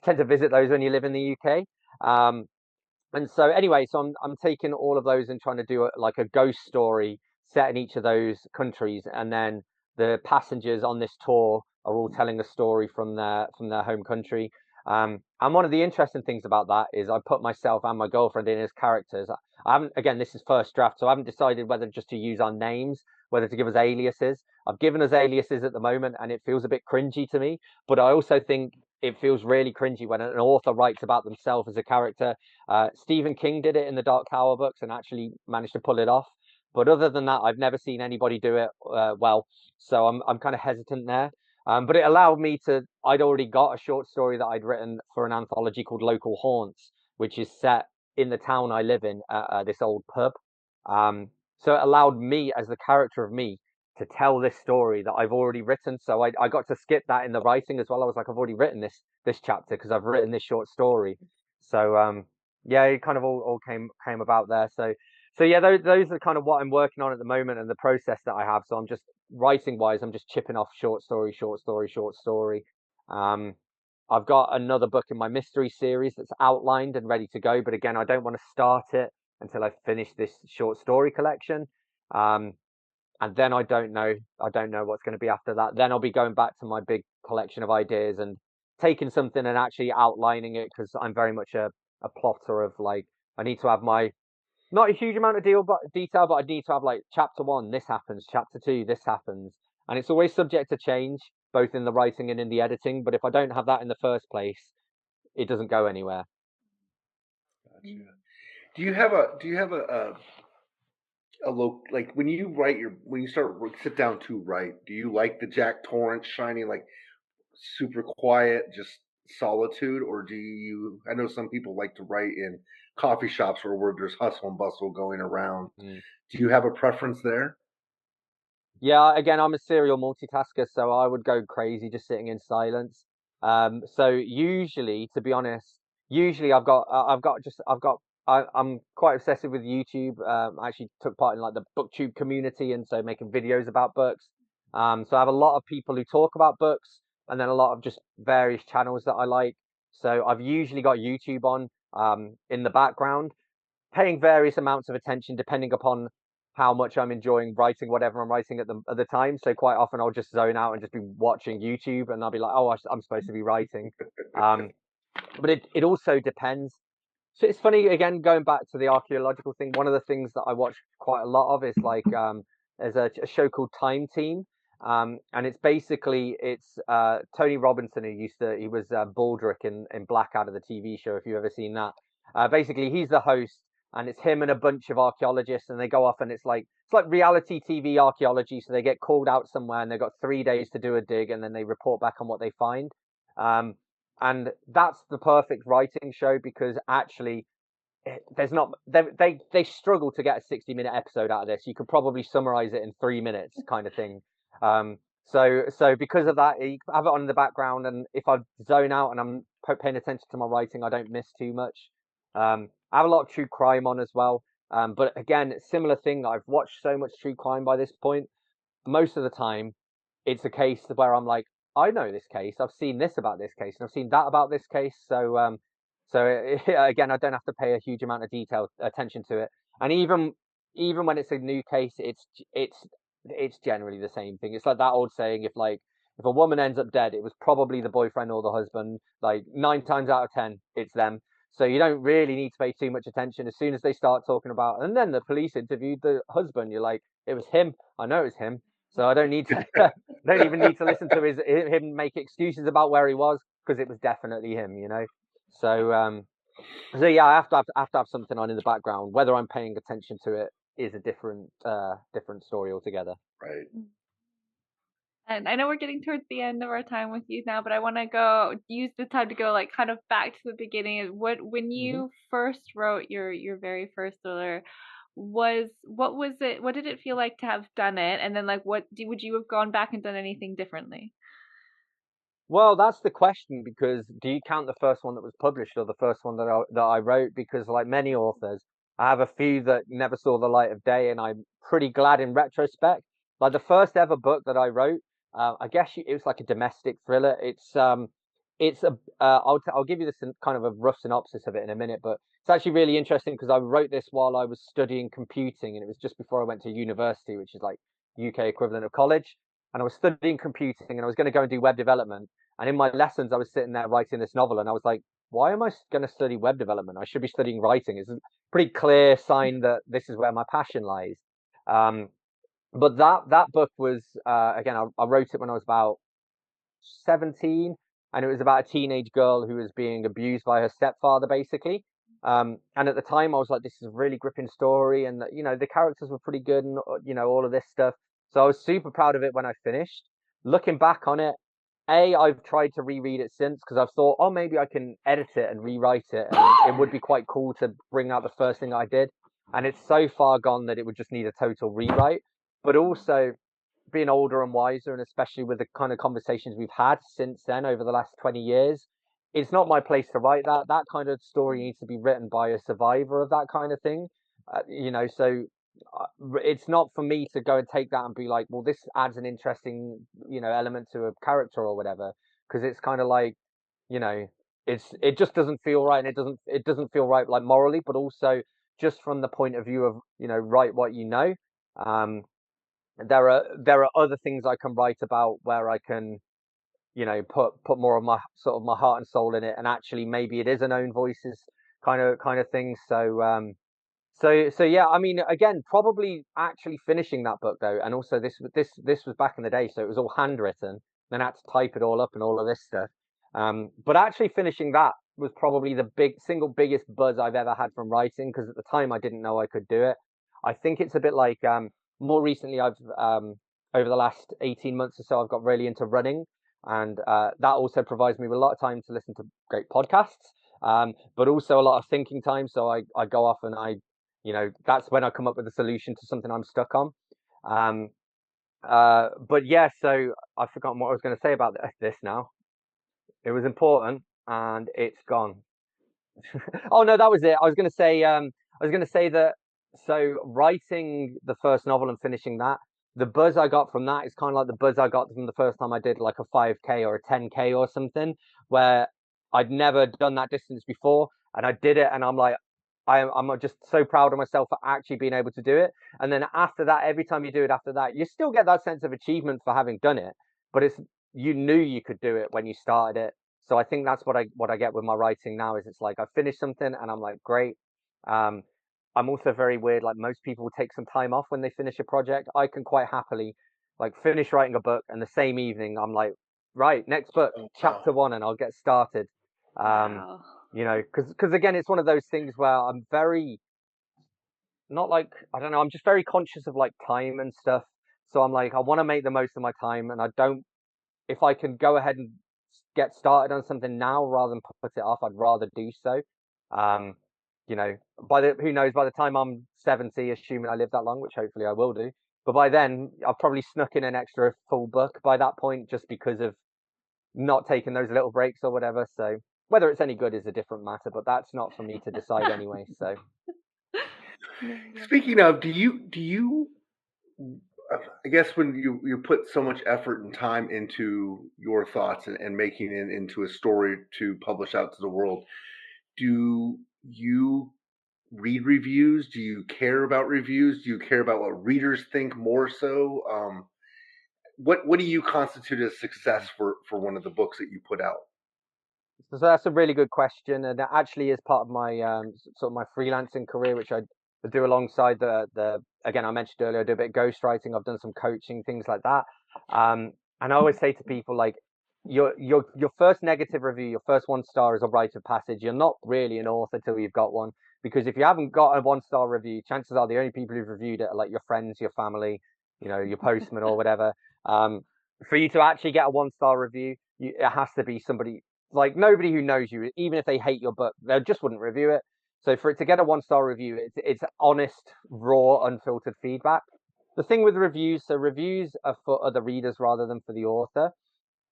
tend to visit those when you live in the UK. And so anyway, so I'm taking all of those and trying to do like a ghost story set in each of those countries, and then the passengers on this tour are all telling a story from their home country. And one of the interesting things about that is I put myself and my girlfriend in as characters. I haven't, again, this is first draft, so I haven't decided whether just to use our names, whether to give us aliases. I've given us aliases at the moment, and it feels a bit cringy to me. But I also think it feels really cringy when an author writes about themselves as a character. Stephen King did it in the Dark Tower books and actually managed to pull it off. But other than that, I've never seen anybody do it well. So I'm kind of hesitant there. But it allowed me to, I'd already got a short story that I'd written for an anthology called Local Haunts, which is set in the town I live in, this old pub. So it allowed me, as the character of me, to tell this story that I've already written. So I got to skip that in the writing as well. I was like, I've already written this chapter because I've written this short story. So yeah, it kind of all came about there. So yeah, those are kind of what I'm working on at the moment and the process that I have. So I'm just writing wise, I'm just chipping off short story, short story, short story. I've got another book in my mystery series that's outlined and ready to go, but again, I don't want to start it until I finish this short story collection. And then I don't know what's going to be after that. Then I'll be going back to my big collection of ideas and taking something and actually outlining it, because I'm very much a plotter of like, I need to have my, not a huge amount of detail, but I need to have like chapter 1, this happens, chapter 2, this happens. And it's always subject to change, both in the writing and in the editing. But if I don't have that in the first place, it doesn't go anywhere. Gotcha. Do you have a like when you sit down to write, do you like the Jack Torrance shiny, like super quiet, just solitude, or do you? I know some people like to write in coffee shops where there's hustle and bustle going around. Do you have a preference there? Yeah, again, I'm a serial multitasker, so I would go crazy just sitting in silence. So usually, to be honest, I'm quite obsessive with YouTube. I actually took part in like the BookTube community, and so making videos about books. So I have a lot of people who talk about books, and then a lot of just various channels that I like. So I've usually got YouTube on in the background, paying various amounts of attention depending upon how much I'm enjoying writing whatever I'm writing at the time. So quite often I'll just zone out and just be watching YouTube, and I'll be like, oh, I'm supposed to be writing. But it also depends. So it's funny, again, going back to the archaeological thing, one of the things that I watch quite a lot of is like there's a show called Time Team. And it's basically Tony Robinson, he was Baldrick in Blackadder, the TV show, if you've ever seen that. Basically he's the host, and it's him and a bunch of archaeologists, and they go off, and it's like reality TV archaeology. So they get called out somewhere, and they've got 3 days to do a dig, and then they report back on what they find. And that's the perfect writing show, because actually there's not they struggle to get a 60-minute episode out of this. You could probably summarize it in 3 minutes, kind of thing. So because of that, you have it on in the background, and if I zone out and I'm paying attention to my writing, I don't miss too much. I have a lot of true crime on as well. But again, similar thing. I've watched so much true crime by this point. Most of the time, it's a case where I'm like, I know this case. I've seen this about this case, and I've seen that about this case. So again, I don't have to pay a huge amount of detailed attention to it. And even when it's a new case, it's generally the same thing. It's like that old saying: if a woman ends up dead, it was probably the boyfriend or the husband. Like 9 times out of 10, it's them. So you don't really need to pay too much attention. As soon as they start talking about, and then the police interviewed the husband, you're like, it was him. I know it was him. So I don't need to, don't even need to listen to him make excuses about where he was, because it was definitely him, you know. So yeah, I have to have something on in the background. Whether I'm paying attention to it is a different story altogether. Right. And I know we're getting towards the end of our time with you now, but I want to use the time to go like kind of back to the beginning. When you first wrote your very first thriller, what did it feel like to have done it? And then like would you have gone back and done anything differently? Well, that's the question, because do you count the first one that was published or the first one that I wrote? Because like many authors, I have a few that never saw the light of day, and I'm pretty glad in retrospect. Like the first ever book that I wrote, I guess it was like a domestic thriller. I'll give you this kind of a rough synopsis of it in a minute, but it's actually really interesting because I wrote this while I was studying computing, and it was just before I went to university, which is like UK equivalent of college. And I was studying computing, and I was going to go and do web development. And in my lessons, I was sitting there writing this novel, and I was like, why am I going to study web development? I should be studying writing. It's a pretty clear sign that this is where my passion lies. But that book was, again, I wrote it when I was about 17, and it was about a teenage girl who was being abused by her stepfather, basically. And at the time, I was like, this is a really gripping story, and you know, the characters were pretty good, and you know, all of this stuff. So I was super proud of it when I finished. Looking back on it, I've tried to reread it since, because I've thought, oh, maybe I can edit it and rewrite it, and it would be quite cool to bring out the first thing I did. And it's so far gone that it would just need a total rewrite. But also, being older and wiser, and especially with the kind of conversations we've had since then over the last 20 years, it's not my place to write that. That kind of story needs to be written by a survivor of that kind of thing. You know, so it's not for me to go and take that and be like, well, this adds an interesting, you know, element to a character or whatever, because it's kind of like, you know, it just doesn't feel right, and it doesn't feel right like morally, but also just from the point of view of, you know, write what you know. There are other things I can write about where I can, you know, put more of my sort of my heart and soul in it, and actually maybe it is an own voices kind of thing. So yeah, I mean, again, probably actually finishing that book though, and also this was back in the day, so it was all handwritten. Then I had to type it all up and all of this stuff. But actually finishing that was probably the single biggest buzz I've ever had from writing, because at the time I didn't know I could do it. I think it's a bit like more recently I've over the last 18 months or so I've got really into running, and that also provides me with a lot of time to listen to great podcasts, but also a lot of thinking time. So I go off and you know, that's when I come up with a solution to something I'm stuck on. But yeah, so I've forgotten what I was going to say about this now. It was important and it's gone. Oh no, that was it. I was going to say that, so writing the first novel and finishing that, the buzz I got from that is kind of like the buzz I got from the first time I did like a 5K or a 10K or something, where I'd never done that distance before, and I did it, and I'm like, I'm just so proud of myself for actually being able to do it. And then after that, every time you do it after that, you still get that sense of achievement for having done it, but you knew you could do it when you started it. So I think that's what I get with my writing now, is it's like I finish something and I'm like, great. I'm also very weird. Like most people take some time off when they finish a project. I can quite happily like finish writing a book, and the same evening I'm like, right, next book, chapter 1, and I'll get started. Wow. You know, because again, it's one of those things where I'm very, not like, I don't know, I'm just very conscious of like time and stuff. So I'm like, I want to make the most of my time, and I don't, if I can go ahead and get started on something now rather than put it off, I'd rather do so. You know, who knows, by the time I'm 70, assuming I live that long, which hopefully I will do, but by then I've probably snuck in an extra full book by that point, just because of not taking those little breaks or whatever. So whether it's any good is a different matter, but that's not for me to decide anyway. So Speaking of, do you I guess when you put so much effort and time into your thoughts and making it into a story to publish out to the world, do you read reviews? Do you care about reviews? Do you care about what readers think more so? What do you constitute as success for one of the books that you put out? So that's a really good question, and that actually is part of my sort of my freelancing career, which I do alongside the again I mentioned earlier. I do a bit of ghostwriting. I've done some coaching, things like that. And I always say to people like, your first negative review, your first 1 star is a rite of passage. You're not really an author till you've got one, because if you haven't got a 1 star review, chances are the only people who've reviewed it are like your friends, your family, your postman or whatever. For you to actually get a 1 star review, it has to be somebody like nobody who knows you, even if they hate your book, they just wouldn't review it. So for it to get a 1 star review, it's honest, raw, unfiltered feedback. The thing with reviews, so reviews are for other readers rather than for the author.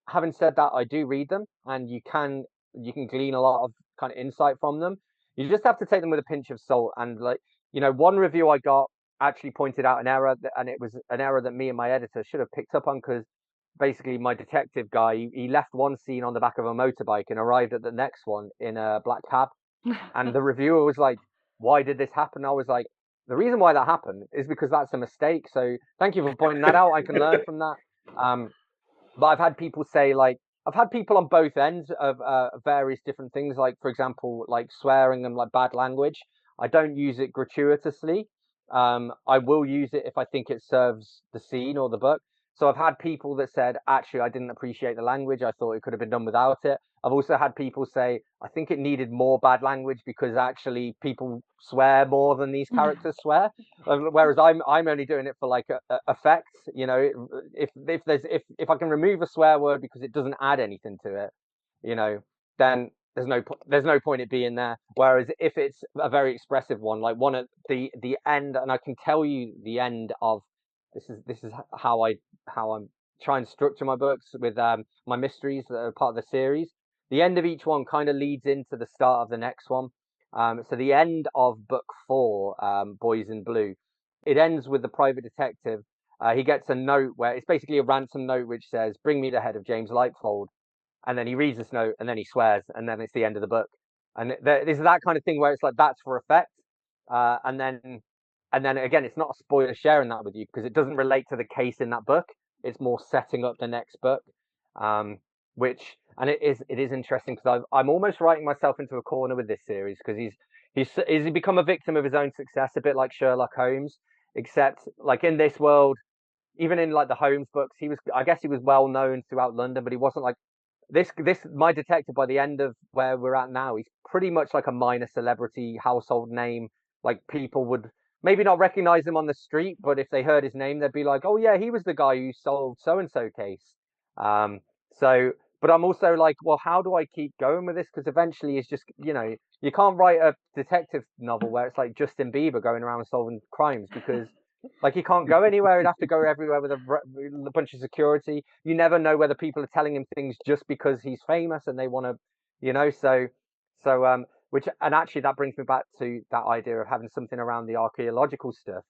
Having said that, I do read them, and you can glean a lot of kind of insight from them. You just have to take them with a pinch of salt. And like, one review I got actually pointed out an error, and it was an error that me and my editor should have picked up on, because basically my detective guy, he left one scene on the back of a motorbike and arrived at the next one in a black cab. And the reviewer was like, "Why did this happen?" I was like, "The reason why that happened is because that's a mistake. So thank you for pointing that out. I can learn from that." But I've had people say, like, I've had people on both ends of various different things, like, for example, like swearing and like bad language. I don't use it gratuitously. I will use it if I think it serves the scene or the book. So I've had people that said, actually, I didn't appreciate the language. I thought it could have been done without it. I've also had people say, I think it needed more bad language because actually people swear more than these characters swear. Whereas I'm only doing it for like effect. If I can remove a swear word because it doesn't add anything to it, then there's no point it being there. Whereas if it's a very expressive one, like one at the end, and I can tell you the end of this is how I'm trying to structure my books with my mysteries that are part of the series. The end of each one kind of leads into the start of the next one. So the end of book 4, Boys in Blue, it ends with the private detective. He gets a note where it's basically a ransom note which says, "Bring me the head of James Lightfold." And then he reads this note and then he swears, and then it's the end of the book. And there's that kind of thing where it's like that's for effect. And then again, it's not a spoiler sharing that with you because it doesn't relate to the case in that book. It's more setting up the next book, and it is interesting because I'm almost writing myself into a corner with this series because he's become a victim of his own success, a bit like Sherlock Holmes, except like in this world, even in like the Holmes books, I guess he was well known throughout London, but he wasn't like this my detective. By the end of where we're at now, he's pretty much like a minor celebrity, household name. Like people would maybe not recognize him on the street, but if they heard his name, they'd be like, "Oh yeah, he was the guy who solved so and so case." Um, so, but I'm also like, well, how do I keep going with this? Because eventually, it's just you can't write a detective novel where it's like Justin Bieber going around solving crimes because like he can't go anywhere. He'd have to go everywhere with a bunch of security. You never know whether people are telling him things just because he's famous and they want to, which and actually that brings me back to that idea of having something around the archaeological stuff.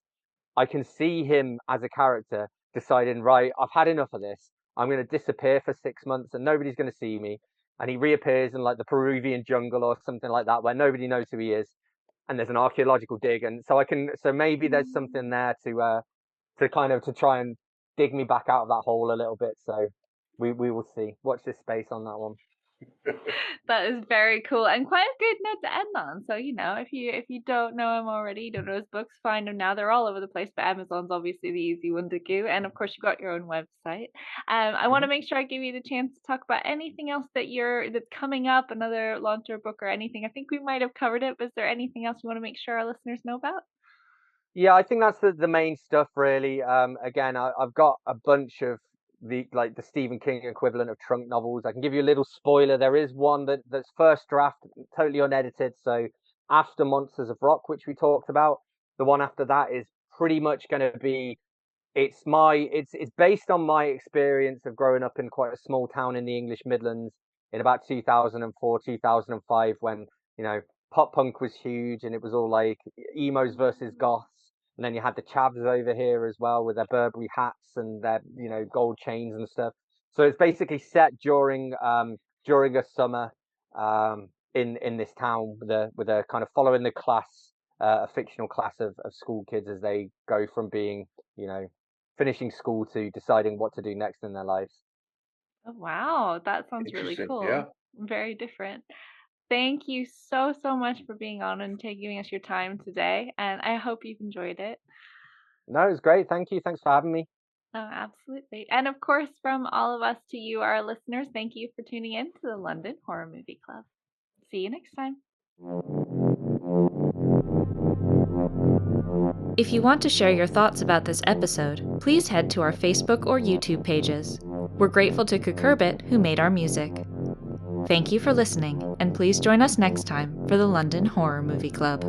I can see him as a character deciding, right, I've had enough of this. I'm going to disappear for 6 months and nobody's going to see me. And he reappears in like the Peruvian jungle or something like that where nobody knows who he is, and there's an archaeological dig, and so maybe there's something there to kind of to try and dig me back out of that hole a little bit. So we will see. Watch this space on that one. That is very cool and quite a good note to end on. So if you don't know him already, you don't know his books, find him now. They're all over the place, but Amazon's obviously the easy one to do. And of course, you got your own website. I want to make sure I give you the chance to talk about anything else that's coming up, another launch or book or anything. I think we might have covered it, but is there anything else you want to make sure our listeners know about? Yeah, I think that's the main stuff really. Again, I've got a bunch of the Stephen King equivalent of trunk novels. I can give you a little spoiler. There is one that's first draft, totally unedited. So after Monsters of Rock, which we talked about, the one after that is pretty much going to be. It's based on my experience of growing up in quite a small town in the English Midlands in about 2004, 2005, when pop punk was huge and it was all like emos versus goths. And then you had the chavs over here as well with their Burberry hats and their gold chains and stuff. So it's basically set during a summer in this town with a kind of following the class, a fictional class of school kids as they go from being finishing school to deciding what to do next in their lives. Oh, wow, that sounds really cool. Yeah. very different. Thank you so, so much for being on and giving us your time today. And I hope you've enjoyed it. No, it was great. Thank you. Thanks for having me. Oh, absolutely. And of course, from all of us to you, our listeners, thank you for tuning in to the London Horror Movie Club. See you next time. If you want to share your thoughts about this episode, please head to our Facebook or YouTube pages. We're grateful to Kurt Cobain, who made our music. Thank you for listening, and please join us next time for the London Horror Movie Club.